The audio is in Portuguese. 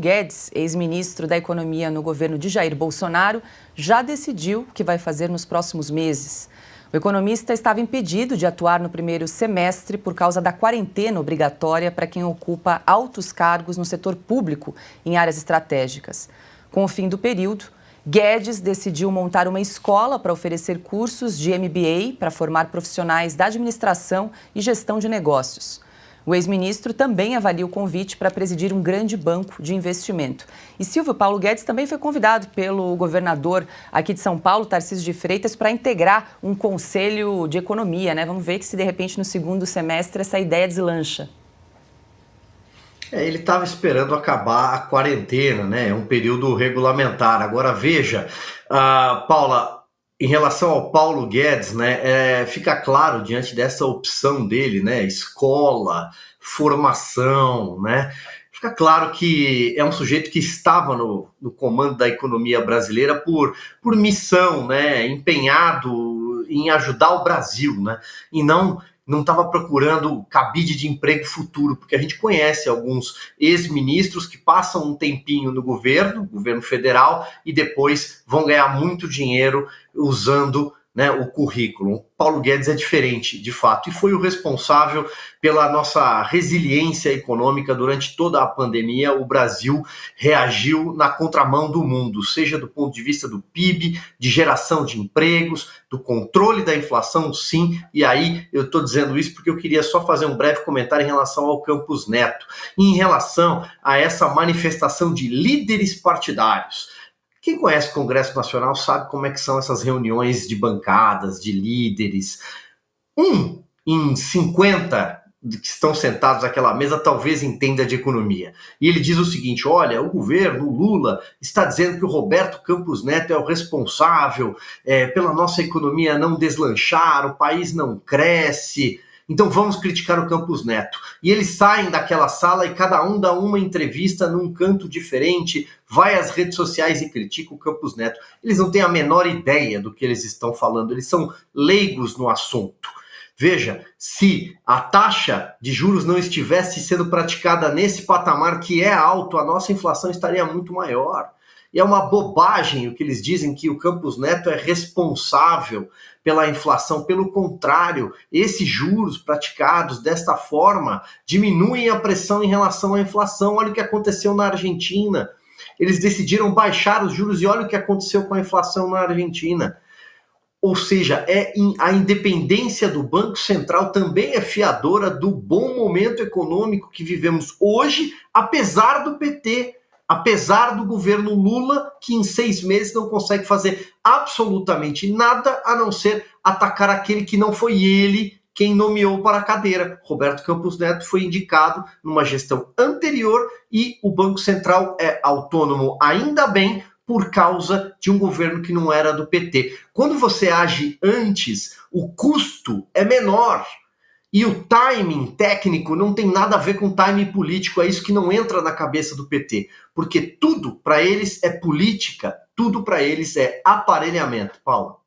Guedes, ex-ministro da Economia no governo de Jair Bolsonaro, já decidiu o que vai fazer nos próximos meses. O economista estava impedido de atuar no primeiro semestre por causa da quarentena obrigatória para quem ocupa altos cargos no setor público em áreas estratégicas. Com o fim do período, Guedes decidiu montar uma escola para oferecer cursos de MBA para formar profissionais da administração e gestão de negócios. O ex-ministro também avalia o convite para presidir um grande banco de investimento. E Silvio Paulo Guedes também foi convidado pelo governador aqui de São Paulo, Tarcísio de Freitas, para integrar um conselho de economia, né? Vamos ver que se de repente no segundo semestre essa ideia deslancha. Ele estava esperando acabar a quarentena, né? Um período regulamentar. Agora veja, Paula, em relação ao Paulo Guedes, né, fica claro diante dessa opção dele, né, escola, formação, né, fica claro que é um sujeito que estava no comando da economia brasileira por missão, né, empenhado em ajudar o Brasil, né, e não estava procurando cabide de emprego futuro, porque a gente conhece alguns ex-ministros que passam um tempinho no governo federal, e depois vão ganhar muito dinheiro usando, né, o currículo. O Paulo Guedes é diferente, de fato, e foi o responsável pela nossa resiliência econômica durante toda a pandemia. O Brasil reagiu na contramão do mundo, seja do ponto de vista do PIB, de geração de empregos, do controle da inflação, sim, e aí eu estou dizendo isso porque eu queria só fazer um breve comentário em relação ao Campos Neto, em relação a essa manifestação de líderes partidários. Quem conhece o Congresso Nacional sabe como é que são essas reuniões de bancadas, de líderes. Em 50 que estão sentados naquela mesa talvez entenda de economia. E ele diz o seguinte: olha, o governo, o Lula, está dizendo que o Roberto Campos Neto é o responsável pela nossa economia não deslanchar, o país não cresce. Então vamos criticar o Campos Neto. E eles saem daquela sala e cada um dá uma entrevista num canto diferente, vai às redes sociais e critica o Campos Neto. Eles não têm a menor ideia do que eles estão falando, eles são leigos no assunto. Veja, se a taxa de juros não estivesse sendo praticada nesse patamar que é alto, a nossa inflação estaria muito maior. E é uma bobagem o que eles dizem, que o Campos Neto é responsável pela inflação. Pelo contrário, esses juros praticados desta forma diminuem a pressão em relação à inflação. Olha o que aconteceu na Argentina. Eles decidiram baixar os juros e olha o que aconteceu com a inflação na Argentina. Ou seja, a independência do Banco Central também é fiadora do bom momento econômico que vivemos hoje, apesar do PT. Apesar do governo Lula, que em 6 meses não consegue fazer absolutamente nada a não ser atacar aquele que não foi ele quem nomeou para a cadeira. Roberto Campos Neto foi indicado numa gestão anterior e o Banco Central é autônomo, ainda bem, por causa de um governo que não era do PT. Quando você age antes, o custo é menor. E o timing técnico não tem nada a ver com timing político, é isso que não entra na cabeça do PT. Porque tudo para eles é política, tudo para eles é aparelhamento. Paula.